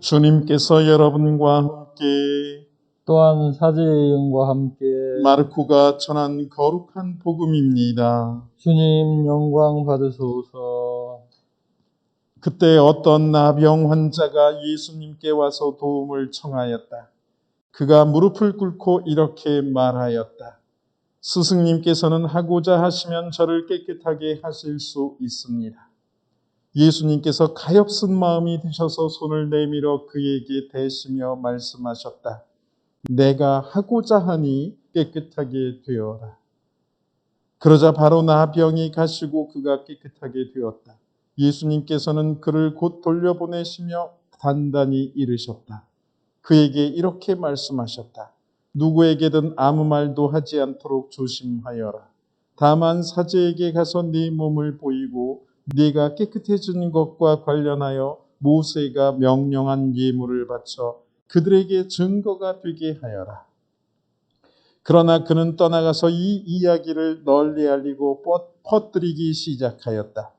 주님께서 여러분과 함께 또한 사제의 영과 함께 마르코가 전한 거룩한 복음입니다. 주님 영광 받으소서. 그때 어떤 나병 환자가 예수님께 와서 도움을 청하였다. 그가 무릎을 꿇고 이렇게 말하였다. 스승님께서는 하고자 하시면 저를 깨끗하게 하실 수 있습니다. 예수님께서 가엾은 마음이 드셔서 손을 내밀어 그에게 대시며 말씀하셨다. 내가 하고자 하니 깨끗하게 되어라. 그러자 바로 나병이 가시고 그가 깨끗하게 되었다. 예수님께서는 그를 곧 돌려보내시며 단단히 이르셨다. 그에게 이렇게 말씀하셨다. 누구에게든 아무 말도 하지 않도록 조심하여라. 다만 사제에게 가서 네 몸을 보이고 네가 깨끗해진 것과 관련하여 모세가 명령한 예물을 바쳐 그들에게 증거가 되게 하여라. 그러나 그는 떠나가서 이 이야기를 널리 알리고 퍼뜨리기 시작하였다.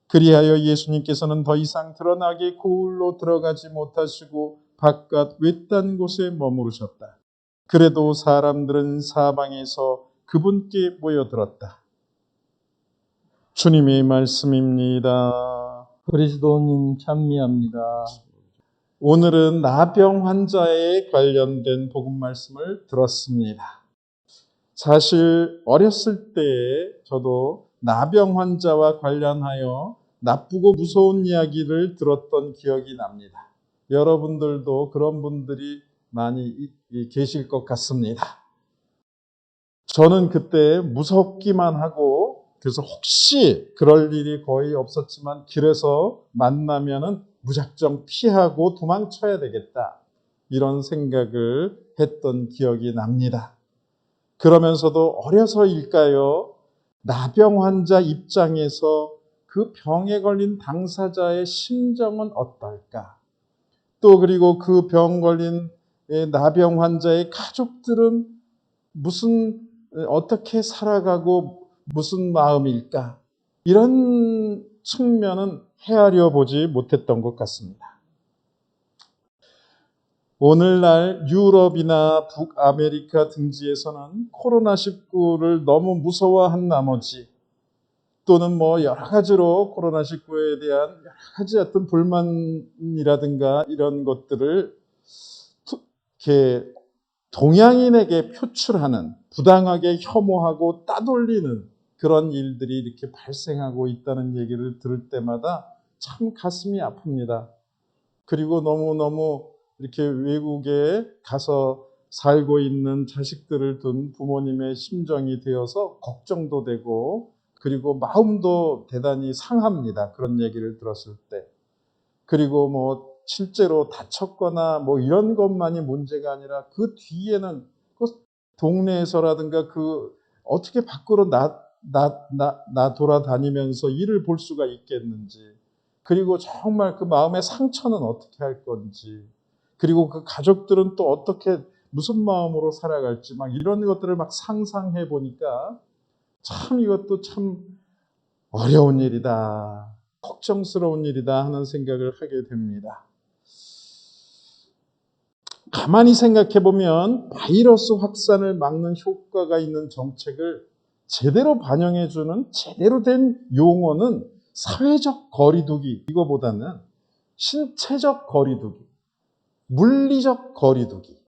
그리하여 예수님께서는 더 이상 드러나게 고을로 들어가지 못하시고 바깥 외딴 곳에 머무르셨다. 그래도 사람들은 사방에서 그분께 모여들었다. 주님의 말씀입니다. 그리스도님 찬미합니다. 오늘은 나병 환자에 관련된 복음 말씀을 들었습니다. 사실 어렸을 때 저도 나병 환자와 관련하여 나쁘고 무서운 이야기를 들었던 기억이 납니다. 여러분들도 그런 분들이 많이 계실 것 같습니다. 저는 그때 무섭기만 하고 그래서 혹시 그럴 일이 거의 없었지만 길에서 만나면은 무작정 피하고 도망쳐야 되겠다. 이런 생각을 했던 기억이 납니다. 그러면서도 어려서일까요? 나병 환자 입장에서 그 병에 걸린 당사자의 심정은 어떨까? 또 그리고 그 병 걸린 나병 환자의 가족들은 어떻게 살아가고 무슨 마음일까? 이런 측면은 헤아려 보지 못했던 것 같습니다. 오늘날 유럽이나 북아메리카 등지에서는 코로나19를 너무 무서워한 나머지 또는 여러 가지로 코로나19에 대한 여러 가지 어떤 불만이라든가 이런 것들을 이렇게 동양인에게 표출하는, 부당하게 혐오하고 따돌리는 그런 일들이 이렇게 발생하고 있다는 얘기를 들을 때마다 참 가슴이 아픕니다. 그리고 너무너무 이렇게 외국에 가서 살고 있는 자식들을 둔 부모님의 심정이 되어서 걱정도 되고 그리고 마음도 대단히 상합니다. 그런 얘기를 들었을 때. 그리고 실제로 다쳤거나 이런 것만이 문제가 아니라 그 뒤에는 그 동네에서라든가 어떻게 밖으로 나 돌아다니면서 일을 볼 수가 있겠는지, 그리고 정말 그 마음의 상처는 어떻게 할 건지, 그리고 그 가족들은 또 어떻게 무슨 마음으로 살아갈지 이런 것들을 상상해 보니까 참 이것도 참 어려운 일이다. 걱정스러운 일이다 하는 생각을 하게 됩니다. 가만히 생각해 보면 바이러스 확산을 막는 효과가 있는 정책을 제대로 반영해 주는 제대로 된 용어는 사회적 거리두기, 이거보다는 신체적 거리두기, 물리적 거리두기,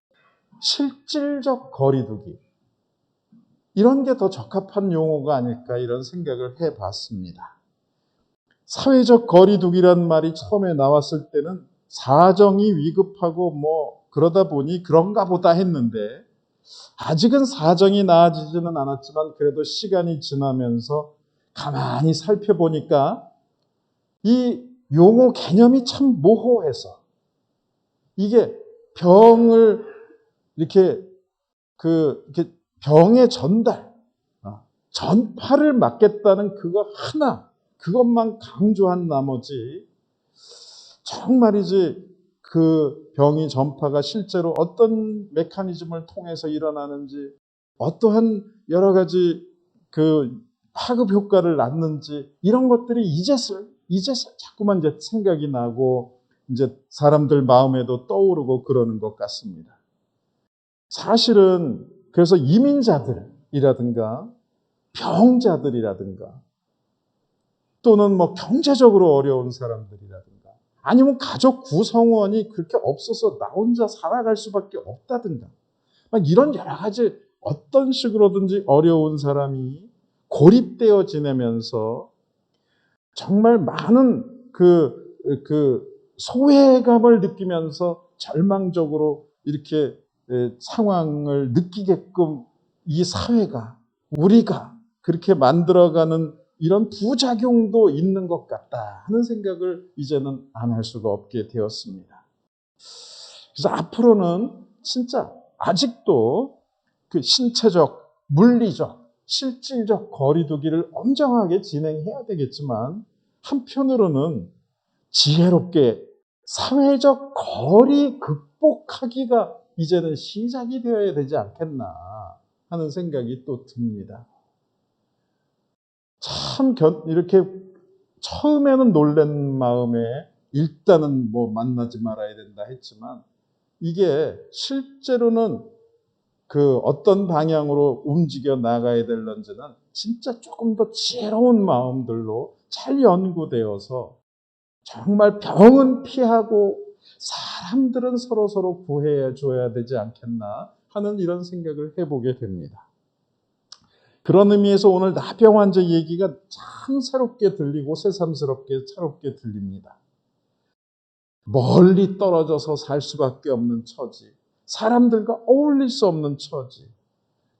실질적 거리두기, 이런 게 더 적합한 용어가 아닐까 이런 생각을 해봤습니다. 사회적 거리두기란 말이 처음에 나왔을 때는 사정이 위급하고 그러다 보니 그런가 보다 했는데, 아직은 사정이 나아지지는 않았지만 그래도 시간이 지나면서 가만히 살펴보니까 이 용어 개념이 참 모호해서 이게 병을 이렇게 병의 전파를 막겠다는 그것만 강조한 나머지 정말이지 그 병이 전파가 실제로 어떤 메커니즘을 통해서 일어나는지, 어떠한 여러 가지 파급 효과를 낳는지, 이런 것들이 이제 자꾸만 생각이 나고 이제 사람들 마음에도 떠오르고 그러는 것 같습니다. 사실은 그래서 이민자들이라든가 병자들이라든가 또는 뭐 경제적으로 어려운 사람들이라든가 아니면 가족 구성원이 그렇게 없어서 나 혼자 살아갈 수밖에 없다든가 막 이런 여러 가지 어떤 식으로든지 어려운 사람이 고립되어 지내면서 정말 많은 그 소외감을 느끼면서 절망적으로 이렇게 상황을 느끼게끔 이 사회가 우리가 그렇게 만들어가는 이런 부작용도 있는 것 같다 하는 생각을 이제는 안 할 수가 없게 되었습니다. 그래서 앞으로는 진짜 아직도 그 신체적, 물리적, 실질적 거리두기를 엄정하게 진행해야 되겠지만 한편으로는 지혜롭게 사회적 거리 극복하기가 이제는 시작이 되어야 되지 않겠나 하는 생각이 또 듭니다. 참 이렇게 처음에는 놀란 마음에 일단은 뭐 만나지 말아야 된다 했지만 이게 실제로는 그 어떤 방향으로 움직여 나가야 될런지는 진짜 조금 더 지혜로운 마음들로 잘 연구되어서 정말 병은 피하고 사람들은 서로 구해 줘야 되지 않겠나 하는 이런 생각을 해보게 됩니다. 그런 의미에서 오늘 나병 환자 얘기가 참 새롭게 들리고 새삼스럽게 새롭게 들립니다. 멀리 떨어져서 살 수밖에 없는 처지, 사람들과 어울릴 수 없는 처지,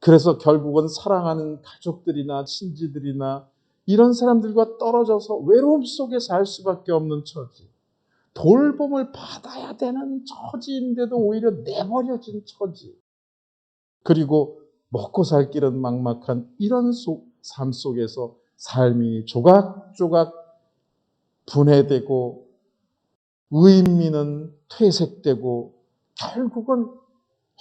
그래서 결국은 사랑하는 가족들이나 친지들이나 이런 사람들과 떨어져서 외로움 속에 살 수밖에 없는 처지, 돌봄을 받아야 되는 처지인데도 오히려 내버려진 처지, 그리고 먹고 살 길은 막막한 이런 삶 속에서 삶이 조각조각 분해되고 의미는 퇴색되고 결국은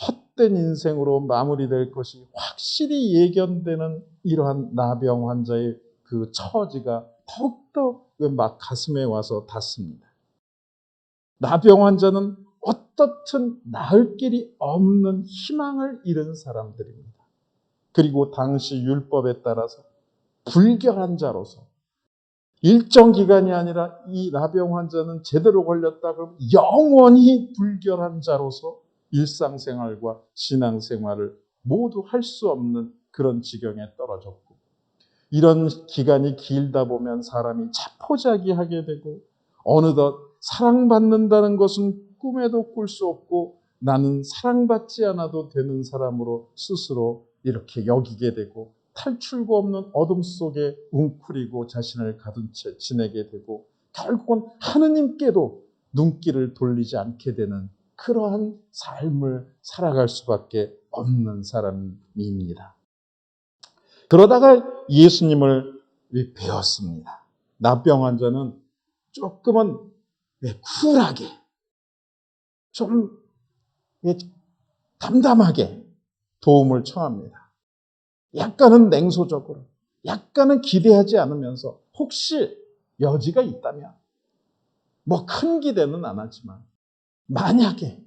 헛된 인생으로 마무리될 것이 확실히 예견되는 이러한 나병 환자의 그 처지가 더욱더 막 가슴에 와서 닿습니다. 나병 환자는 어떻든 나을 길이 없는 희망을 잃은 사람들입니다. 그리고 당시 율법에 따라서 불결한 자로서 일정 기간이 아니라 이 나병 환자는 제대로 걸렸다 그러면 영원히 불결한 자로서 일상생활과 신앙생활을 모두 할 수 없는 그런 지경에 떨어졌고 이런 기간이 길다 보면 사람이 자포자기하게 되고 어느덧 사랑받는다는 것은 꿈에도 꿀 수 없고 나는 사랑받지 않아도 되는 사람으로 스스로 이렇게 여기게 되고 탈출구 없는 어둠 속에 웅크리고 자신을 가둔 채 지내게 되고 결국은 하느님께도 눈길을 돌리지 않게 되는 그러한 삶을 살아갈 수밖에 없는 사람입니다. 그러다가 예수님을 배웠습니다. 나병 환자는 조금은 쿨하게 좀 담담하게 도움을 청합니다. 약간은 냉소적으로, 약간은 기대하지 않으면서 혹시 여지가 있다면 뭐 큰 기대는 안 하지만 만약에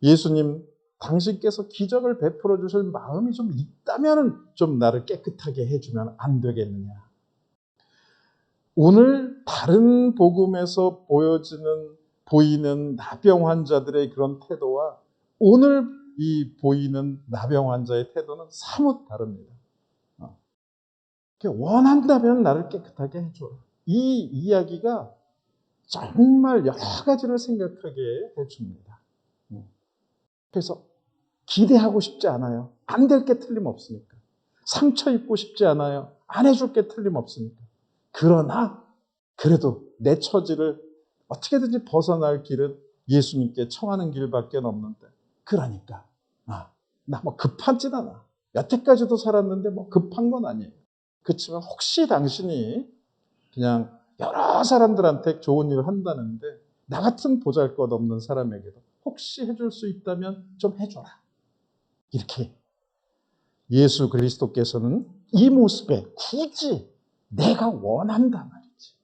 예수님 당신께서 기적을 베풀어 주실 마음이 좀 있다면 좀 나를 깨끗하게 해주면 안 되겠느냐. 오늘 다른 복음에서 보이는 나병 환자들의 그런 태도와 오늘 이 보이는 나병 환자의 태도는 사뭇 다릅니다. 원한다면 나를 깨끗하게 해줘. 이 이야기가 정말 여러 가지를 생각하게 해줍니다. 그래서 기대하고 싶지 않아요. 안 될 게 틀림없으니까. 상처 입고 싶지 않아요. 안 해줄 게 틀림없으니까. 그러나 그래도 내 처지를 어떻게든지 벗어날 길은 예수님께 청하는 길밖에 없는데 그러니까 나 뭐 급하진 않아. 여태까지도 살았는데 뭐 급한 건 아니에요. 그렇지만 혹시 당신이 그냥 여러 사람들한테 좋은 일을 한다는데 나 같은 보잘것없는 사람에게도 혹시 해줄 수 있다면 좀 해줘라. 이렇게 예수 그리스도께서는 이 모습에 굳이 내가 원한다 말이지.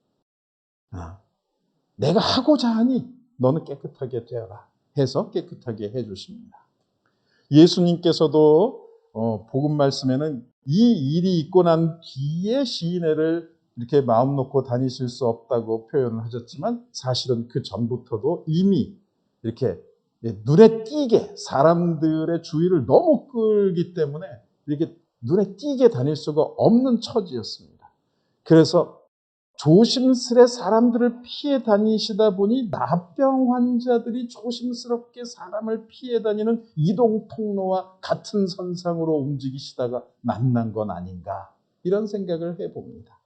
내가 하고자 하니 너는 깨끗하게 되어라 해서 깨끗하게 해주십니다. 예수님께서도 복음 말씀에는 이 일이 있고 난 뒤에 시인회를 이렇게 마음 놓고 다니실 수 없다고 표현을 하셨지만 사실은 그 전부터도 이미 이렇게 눈에 띄게 사람들의 주의를 너무 끌기 때문에 이렇게 눈에 띄게 다닐 수가 없는 처지였습니다. 그래서 조심스레 사람들을 피해 다니시다 보니 나병 환자들이 조심스럽게 사람을 피해 다니는 이동 통로와 같은 선상으로 움직이시다가 만난 건 아닌가 이런 생각을 해봅니다.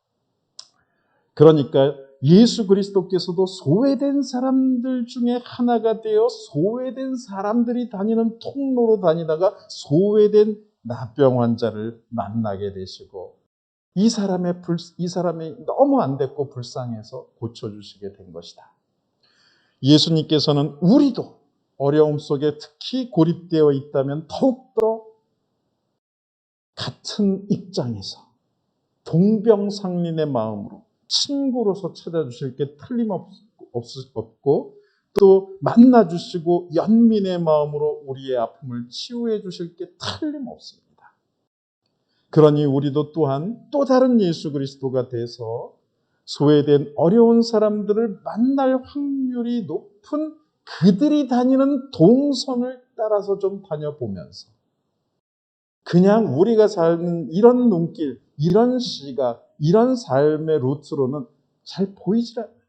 그러니까 예수 그리스도께서도 소외된 사람들 중에 하나가 되어 소외된 사람들이 다니는 통로로 다니다가 소외된 나병 환자를 만나게 되시고 이 사람이 너무 안 됐고 불쌍해서 고쳐주시게 된 것이다. 예수님께서는 우리도 어려움 속에 특히 고립되어 있다면 더욱더 같은 입장에서 동병상련의 마음으로 친구로서 찾아주실 게 틀림없고 또 만나주시고 연민의 마음으로 우리의 아픔을 치유해 주실 게 틀림없습니다. 그러니 우리도 또한 또 다른 예수 그리스도가 돼서 소외된 어려운 사람들을 만날 확률이 높은 그들이 다니는 동선을 따라서 좀 다녀보면서 그냥 우리가 사는 이런 눈길, 이런 시각, 이런 삶의 루트로는 잘 보이질 않아요.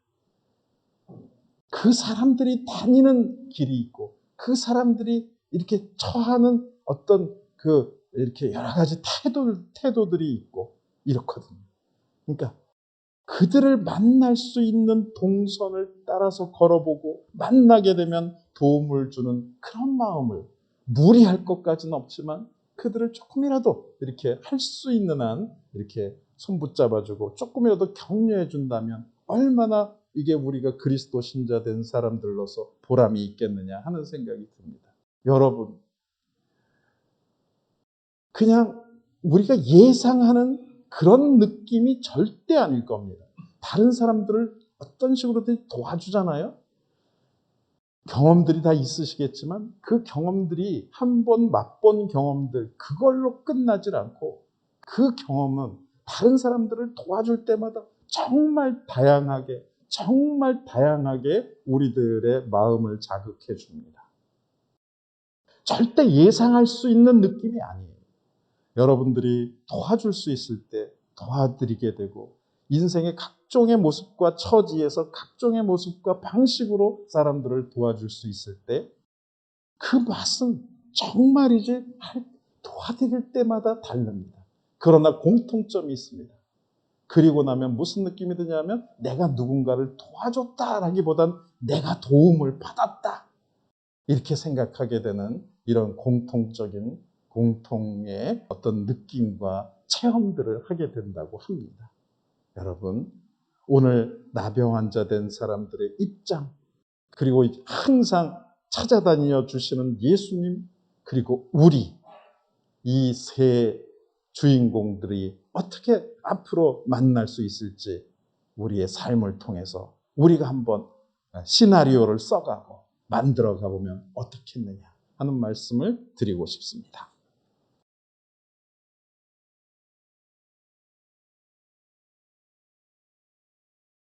그 사람들이 다니는 길이 있고 그 사람들이 이렇게 처하는 어떤 이렇게 여러 가지 태도들이 있고 이렇거든요. 그러니까 그들을 만날 수 있는 동선을 따라서 걸어보고 만나게 되면 도움을 주는 그런 마음을 무리할 것까지는 없지만 그들을 조금이라도 이렇게 할 수 있는 한 이렇게 손 붙잡아주고 조금이라도 격려해 준다면 얼마나 이게 우리가 그리스도 신자 된 사람들로서 보람이 있겠느냐 하는 생각이 듭니다. 여러분, 그냥 우리가 예상하는 그런 느낌이 절대 아닐 겁니다. 다른 사람들을 어떤 식으로든 도와주잖아요. 경험들이 다 있으시겠지만 그 경험들이 한 번 맛본 경험들 그걸로 끝나질 않고 그 경험은 다른 사람들을 도와줄 때마다 정말 다양하게 우리들의 마음을 자극해 줍니다. 절대 예상할 수 있는 느낌이 아니에요. 여러분들이 도와줄 수 있을 때 도와드리게 되고 인생의 각종의 모습과 처지에서 각종의 모습과 방식으로 사람들을 도와줄 수 있을 때 그 맛은 정말이지 도와드릴 때마다 다릅니다. 그러나 공통점이 있습니다. 그리고 나면 무슨 느낌이 드냐면 내가 누군가를 도와줬다라기보단 내가 도움을 받았다 이렇게 생각하게 되는 이런 공통의 어떤 느낌과 체험들을 하게 된다고 합니다. 여러분, 오늘 나병 환자 된 사람들의 입장, 그리고 항상 찾아다녀 주시는 예수님, 그리고 우리, 이 세 주인공들이 어떻게 앞으로 만날 수 있을지 우리의 삶을 통해서 우리가 한번 시나리오를 써가고 만들어 가보면 어떻겠느냐 하는 말씀을 드리고 싶습니다.